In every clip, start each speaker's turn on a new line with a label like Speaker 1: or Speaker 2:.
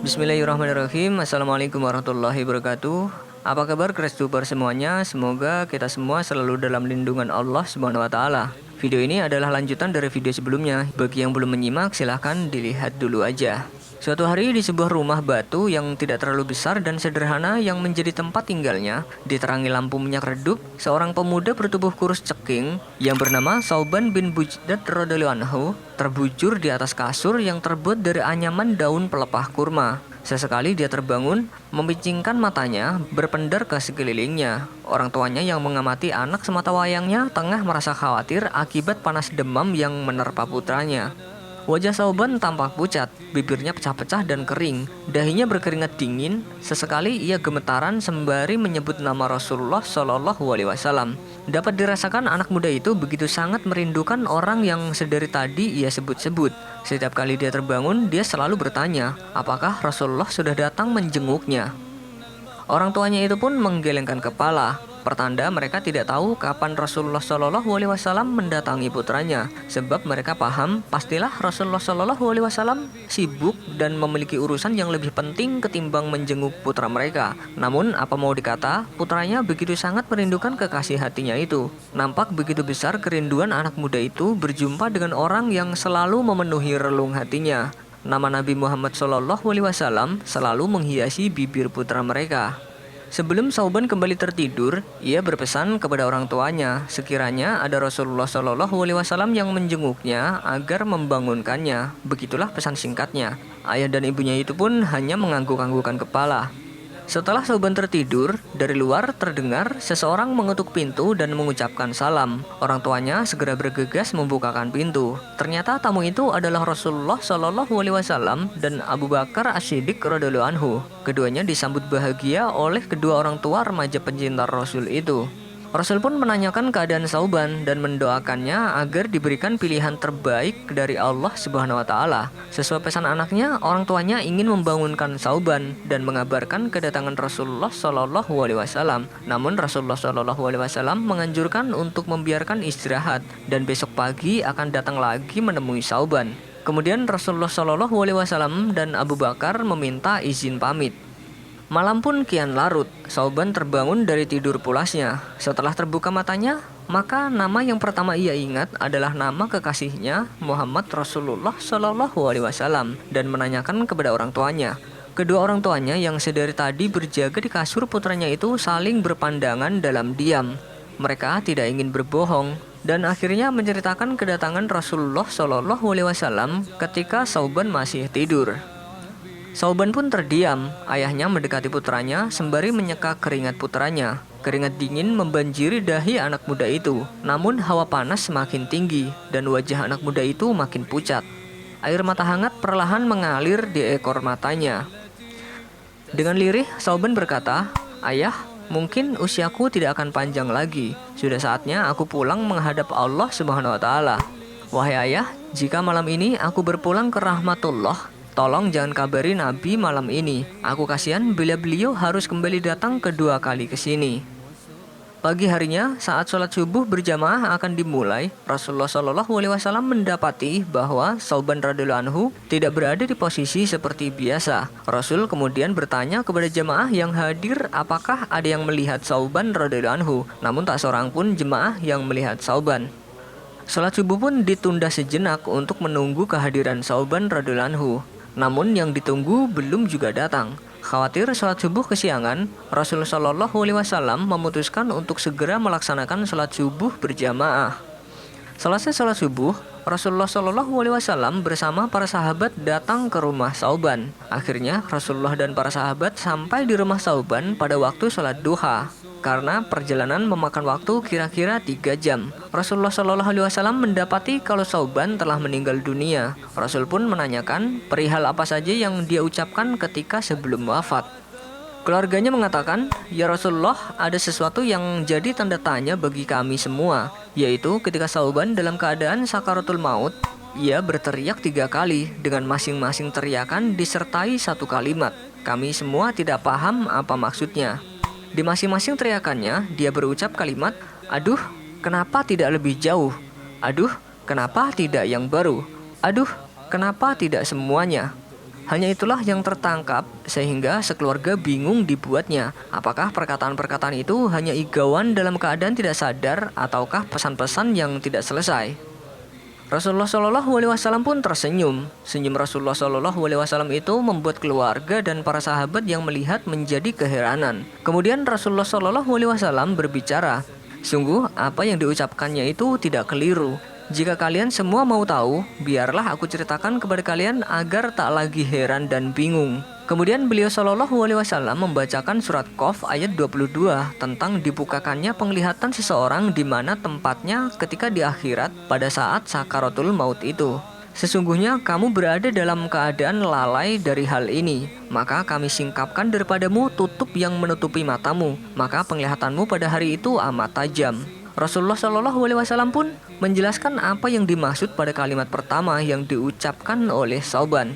Speaker 1: Bismillahirrahmanirrahim. Assalamualaikum warahmatullahi wabarakatuh. Apa kabar Krestuper semuanya? Semoga kita semua selalu dalam lindungan Allah Subhanahu wa taala. Video ini adalah lanjutan dari video sebelumnya. Bagi yang belum menyimak, silahkan dilihat dulu aja. Suatu hari di sebuah rumah batu yang tidak terlalu besar dan sederhana yang menjadi tempat tinggalnya, diterangi lampu minyak redup, seorang pemuda bertubuh kurus ceking yang bernama Sauban bin Bujdat radhiyallahu anhu terbujur di atas kasur yang terbuat dari anyaman daun pelepah kurma. Sesekali dia terbangun, memicingkan matanya, berpendar ke sekelilingnya. Orang tuanya yang mengamati anak semata wayangnya tengah merasa khawatir akibat panas demam yang menerpa putranya. Wajah Sauban tampak pucat, bibirnya pecah-pecah dan kering, dahinya berkeringat dingin. Sesekali ia gemetaran sembari menyebut nama Rasulullah Shallallahu Alaihi Wasallam. Dapat dirasakan anak muda itu begitu sangat merindukan orang yang sedari tadi ia sebut-sebut. Setiap kali dia terbangun, dia selalu bertanya, apakah Rasulullah sudah datang menjenguknya? Orang tuanya itu pun menggelengkan kepala. Pertanda mereka tidak tahu kapan Rasulullah Shallallahu Alaihi Wasallam mendatangi putranya, sebab mereka paham pastilah Rasulullah Shallallahu Alaihi Wasallam sibuk dan memiliki urusan yang lebih penting ketimbang menjenguk putra mereka. Namun apa mau dikata, putranya begitu sangat merindukan kekasih hatinya itu. Nampak begitu besar kerinduan anak muda itu berjumpa dengan orang yang selalu memenuhi relung hatinya. Nama Nabi Muhammad Shallallahu Alaihi Wasallam selalu menghiasi bibir putra mereka. Sebelum Sauban kembali tertidur, ia berpesan kepada orang tuanya, sekiranya ada Rasulullah Shallallahu Alaihi Wasallam yang menjenguknya agar membangunkannya. Begitulah pesan singkatnya. Ayah dan ibunya itu pun hanya mengangguk-anggukkan kepala. Setelah Sauban tertidur, dari luar terdengar seseorang mengetuk pintu dan mengucapkan salam. Orang tuanya segera bergegas membukakan pintu. Ternyata tamu itu adalah Rasulullah Shallallahu Alaihi Wasallam dan Abu Bakar As-Siddiq radhiyallahu anhu. Keduanya disambut bahagia oleh kedua orang tua remaja pencinta Rasul itu. Rasul pun menanyakan keadaan Sauban dan mendoakannya agar diberikan pilihan terbaik dari Allah Subhanahu wa taala. Sesuai pesan anaknya, orang tuanya ingin membangunkan Sauban dan mengabarkan kedatangan Rasulullah Shallallahu Alaihi Wasallam. Namun Rasulullah Shallallahu Alaihi Wasallam menganjurkan untuk membiarkan istirahat dan besok pagi akan datang lagi menemui Sauban. Kemudian Rasulullah Shallallahu Alaihi Wasallam dan Abu Bakar meminta izin pamit. Malam pun kian larut, Sauban terbangun dari tidur pulasnya. Setelah terbuka matanya, maka nama yang pertama ia ingat adalah nama kekasihnya Muhammad Rasulullah Shallallahu Alaihi Wasallam dan menanyakan kepada orang tuanya. Kedua orang tuanya yang sedari tadi berjaga di kasur putranya itu saling berpandangan dalam diam. Mereka tidak ingin berbohong dan akhirnya menceritakan kedatangan Rasulullah Shallallahu Alaihi Wasallam ketika Sauban masih tidur. Sauban pun terdiam. Ayahnya mendekati putranya sembari menyeka keringat putranya. Keringat dingin membanjiri dahi anak muda itu. Namun hawa panas semakin tinggi dan wajah anak muda itu makin pucat. Air mata hangat perlahan mengalir di ekor matanya. Dengan lirih, Sauban berkata, "Ayah, mungkin usiaku tidak akan panjang lagi. Sudah saatnya aku pulang menghadap Allah Subhanahu wa taala. Wahai ayah, jika malam ini aku berpulang ke rahmatullah, tolong jangan kabari Nabi malam ini. Aku kasihan bila beliau harus kembali datang kedua kali ke sini." Pagi harinya, saat sholat subuh berjamaah akan dimulai, Rasulullah Shallallahu Alaihi Wasallam mendapati bahwa Sauban radhiyallahu anhu tidak berada di posisi seperti biasa. Rasul kemudian bertanya kepada jemaah yang hadir apakah ada yang melihat Sauban radhiyallahu anhu. Namun tak seorang pun jemaah yang melihat Sauban. Sholat subuh pun ditunda sejenak untuk menunggu kehadiran Sauban radhiyallahu anhu. Namun yang ditunggu belum juga datang. Khawatir sholat subuh kesiangan, Rasulullah Shallallahu Alaihi Wasallam memutuskan untuk segera melaksanakan sholat subuh berjamaah. Selesai sholat subuh, Rasulullah Shallallahu Alaihi Wasallam bersama para sahabat datang ke rumah Sauban. Akhirnya Rasulullah dan para sahabat sampai di rumah Sauban pada waktu sholat duha. Karena perjalanan memakan waktu kira-kira 3 jam. Rasulullah Shallallahu Alaihi Wasallam mendapati kalau Sauban telah meninggal dunia. Rasul pun menanyakan perihal apa saja yang dia ucapkan ketika sebelum wafat. Keluarganya mengatakan, "Ya Rasulullah, ada sesuatu yang jadi tanda tanya bagi kami semua, yaitu ketika Sauban dalam keadaan sakaratul maut, ia berteriak 3 kali dengan masing-masing teriakan disertai satu kalimat. Kami semua tidak paham apa maksudnya. Di masing-masing teriakannya, dia berucap kalimat, 'Aduh, kenapa tidak lebih jauh? Aduh, kenapa tidak yang baru? Aduh, kenapa tidak semuanya?' Hanya itulah yang tertangkap sehingga sekeluarga bingung dibuatnya. Apakah perkataan-perkataan itu hanya igauan dalam keadaan tidak sadar ataukah pesan-pesan yang tidak selesai? Rasulullah Shallallahu Alaihi Wasallam pun tersenyum. Senyum Rasulullah Shallallahu Alaihi Wasallam itu membuat keluarga dan para sahabat yang melihat menjadi keheranan. Kemudian Rasulullah Shallallahu Alaihi Wasallam berbicara, sungguh apa yang diucapkannya itu tidak keliru. Jika kalian semua mau tahu, biarlah aku ceritakan kepada kalian agar tak lagi heran dan bingung. Kemudian beliau Shallallahu Alaihi Wasallam membacakan surat Qaf ayat 22 tentang dibukakannya penglihatan seseorang di mana tempatnya ketika di akhirat pada saat sakaratul maut itu. Sesungguhnya kamu berada dalam keadaan lalai dari hal ini, maka kami singkapkan daripadamu tutup yang menutupi matamu, maka penglihatanmu pada hari itu amat tajam. Rasulullah Shallallahu Alaihi Wasallam pun menjelaskan apa yang dimaksud pada kalimat pertama yang diucapkan oleh Sauban.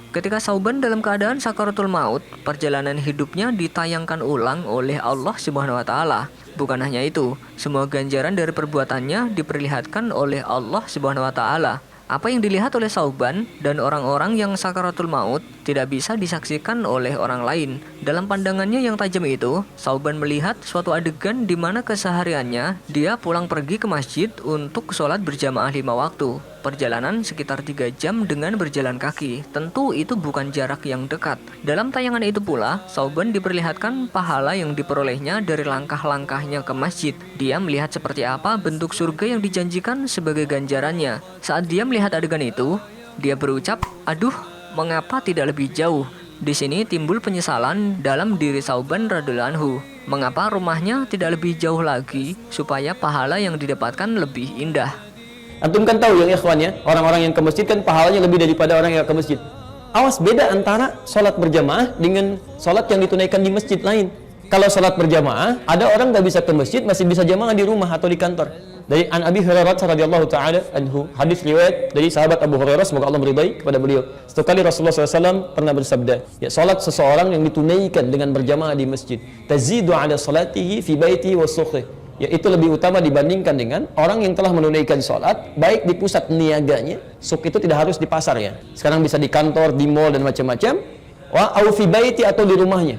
Speaker 1: Ketika Sauban dalam keadaan sakaratul maut, perjalanan hidupnya ditayangkan ulang oleh Allah Subhanahu wa taala. Bukan hanya itu, semua ganjaran dari perbuatannya diperlihatkan oleh Allah Subhanahu wa taala. Apa yang dilihat oleh Sauban dan orang-orang yang sakaratul maut tidak bisa disaksikan oleh orang lain. Dalam pandangannya yang tajam itu, Sauban melihat suatu adegan di mana kesehariannya dia pulang pergi ke masjid untuk sholat berjamaah 5 waktu. Perjalanan sekitar 3 jam dengan berjalan kaki. Tentu itu bukan jarak yang dekat. Dalam tayangan itu pula, Sauban diperlihatkan pahala yang diperolehnya dari langkah-langkahnya ke masjid. Dia melihat seperti apa bentuk surga yang dijanjikan sebagai ganjarannya. Saat dia melihat adegan itu, dia berucap, "Aduh, mengapa tidak lebih jauh?" Di sini timbul penyesalan dalam diri Sauban radhiyallahu anhu. Mengapa rumahnya tidak lebih jauh lagi supaya pahala yang didapatkan lebih indah?
Speaker 2: Antum kan tahu yang ikhwan ya, orang-orang yang ke masjid kan pahalanya lebih daripada orang yang ke masjid. Awas, beda antara sholat berjamaah dengan sholat yang ditunaikan di masjid lain. Kalau sholat berjamaah, ada orang nggak bisa ke masjid, masih bisa jamaah di rumah atau di kantor. Dari An Abi Hurairah radhiyallahu taala anhu, hadis riwayat dari sahabat Abu Hurairah, semoga Allah meridai kepada beliau. Satu kali Rasulullah SAW pernah bersabda, ya, sholat seseorang yang ditunaikan dengan berjamaah di masjid, tazidu ala salatihi fi baitihi wa suqih, yaitu lebih utama dibandingkan dengan orang yang telah menunaikan sholat baik di pusat niaganya, suk itu tidak harus di pasar ya, sekarang bisa di kantor, di mall dan macam-macam, wa au fi baiti atau di rumahnya.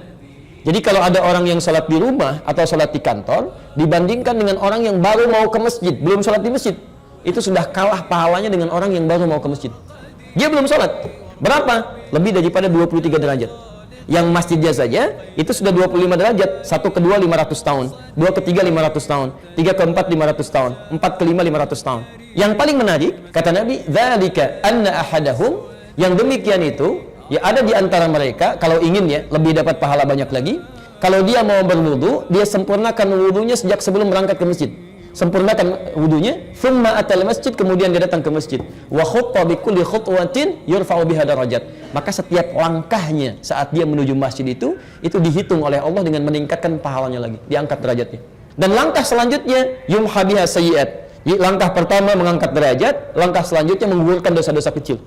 Speaker 2: Jadi kalau ada orang yang sholat di rumah atau sholat di kantor dibandingkan dengan orang yang baru mau ke masjid, belum sholat di masjid, itu sudah kalah pahalanya dengan orang yang baru mau ke masjid. Dia belum sholat, berapa? Lebih daripada 23 derajat. Yang masjidnya saja itu sudah 25 derajat. 1 ke 2 500 tahun, 2 ke 3 500 tahun, 3 ke 4 500 tahun, 4 ke 5 500 tahun. Yang paling menarik kata Nabi, dzalika anna ahadahum, yang demikian itu ya ada di antara mereka, kalau ingin ya lebih dapat pahala banyak lagi, kalau dia mau berwudu, dia sempurnakan wudunya sejak sebelum berangkat ke masjid. Sempurnakan wudunya, thumma atal masjid, kemudian dia datang ke masjid. Wa khutta bi kulli khutwatin yurfa'u biha darajat. Maka setiap langkahnya saat dia menuju masjid itu dihitung oleh Allah dengan meningkatkan pahalanya lagi, diangkat derajatnya. Dan langkah selanjutnya yumha biha sayyi'at. Langkah pertama mengangkat derajat, langkah selanjutnya menggugurkan dosa-dosa kecil.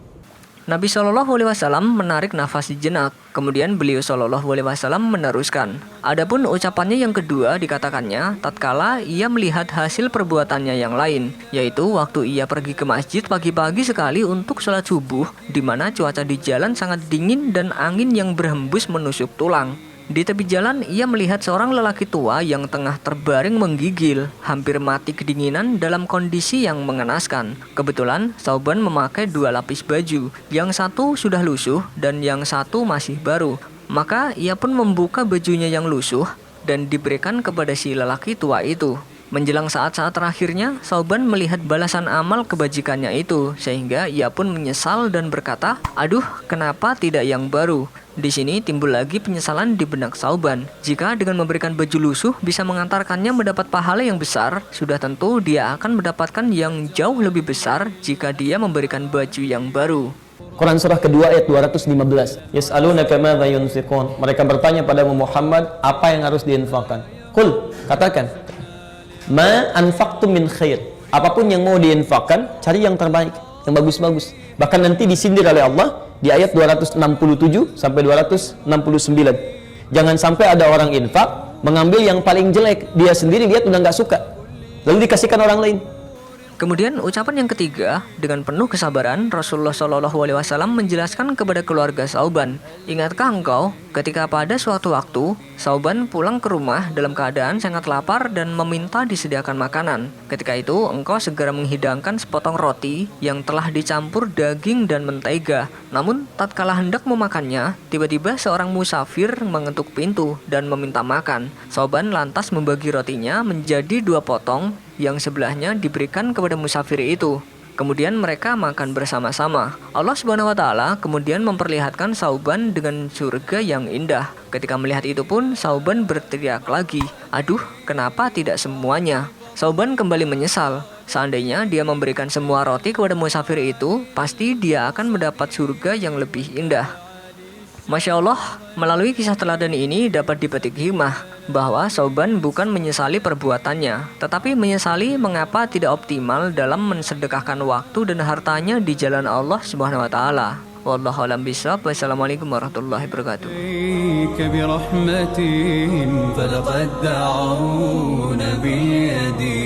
Speaker 1: Nabi Shallallahu Alaihi Wasallam menarik nafas sejenak, kemudian beliau Shallallahu Alaihi Wasallam meneruskan. Adapun ucapannya yang kedua dikatakannya tatkala ia melihat hasil perbuatannya yang lain, yaitu waktu ia pergi ke masjid pagi-pagi sekali untuk sholat subuh, di mana cuaca di jalan sangat dingin dan angin yang berhembus menusuk tulang. Di tepi jalan, ia melihat seorang lelaki tua yang tengah terbaring menggigil, hampir mati kedinginan dalam kondisi yang mengenaskan. Kebetulan, Sauban memakai 2 lapis baju, yang satu sudah lusuh dan yang satu masih baru. Maka ia pun membuka bajunya yang lusuh dan diberikan kepada si lelaki tua itu. Menjelang saat-saat terakhirnya, Sauban melihat balasan amal kebajikannya itu, sehingga ia pun menyesal dan berkata, "Aduh, kenapa tidak yang baru?" Di sini timbul lagi penyesalan di benak Sauban. Jika dengan memberikan baju lusuh bisa mengantarkannya mendapat pahala yang besar, sudah tentu dia akan mendapatkan yang jauh lebih besar jika dia memberikan baju yang baru.
Speaker 2: Quran surah kedua ayat 215. Yas'alunaka madza yunfiqun. Mereka bertanya pada Muhammad, apa yang harus diinfakkan? Qul, katakan, ma anfaqtum min khair. Apapun yang mau diinfakkan, cari yang terbaik, yang bagus-bagus. Bahkan nanti disindir oleh Allah di ayat 267 sampai 269. Jangan sampai ada orang infak mengambil yang paling jelek, dia sendiri lihat udah nggak suka, lalu dikasihkan orang lain.
Speaker 1: Kemudian ucapan yang ketiga, dengan penuh kesabaran Rasulullah SAW menjelaskan kepada keluarga Sauban, ingatkah engkau ketika pada suatu waktu Sauban pulang ke rumah dalam keadaan sangat lapar dan meminta disediakan makanan. Ketika itu engkau segera menghidangkan sepotong roti yang telah dicampur daging dan mentega. Namun tatkala hendak memakannya, tiba-tiba seorang musafir mengetuk pintu dan meminta makan. Sauban lantas membagi rotinya menjadi 2 potong, yang sebelahnya diberikan kepada musafir itu. Kemudian mereka makan bersama-sama. Allah Subhanahu wa taala kemudian memperlihatkan Sauban dengan surga yang indah. Ketika melihat itu pun Sauban berteriak lagi, "Aduh, kenapa tidak semuanya?" Sauban kembali menyesal. Seandainya dia memberikan semua roti kepada musafir itu, pasti dia akan mendapat surga yang lebih indah. Masya Allah, melalui kisah teladan ini dapat dipetik hikmah bahwa Sauban bukan menyesali perbuatannya, tetapi menyesali mengapa tidak optimal dalam mensedekahkan waktu dan hartanya di jalan Allah Subhanahu wa taala. Wallahu a'lam bishawab. Wassalamualaikum warahmatullahi wabarakatuh.
Speaker 3: برحمة فلقد دعونا باليد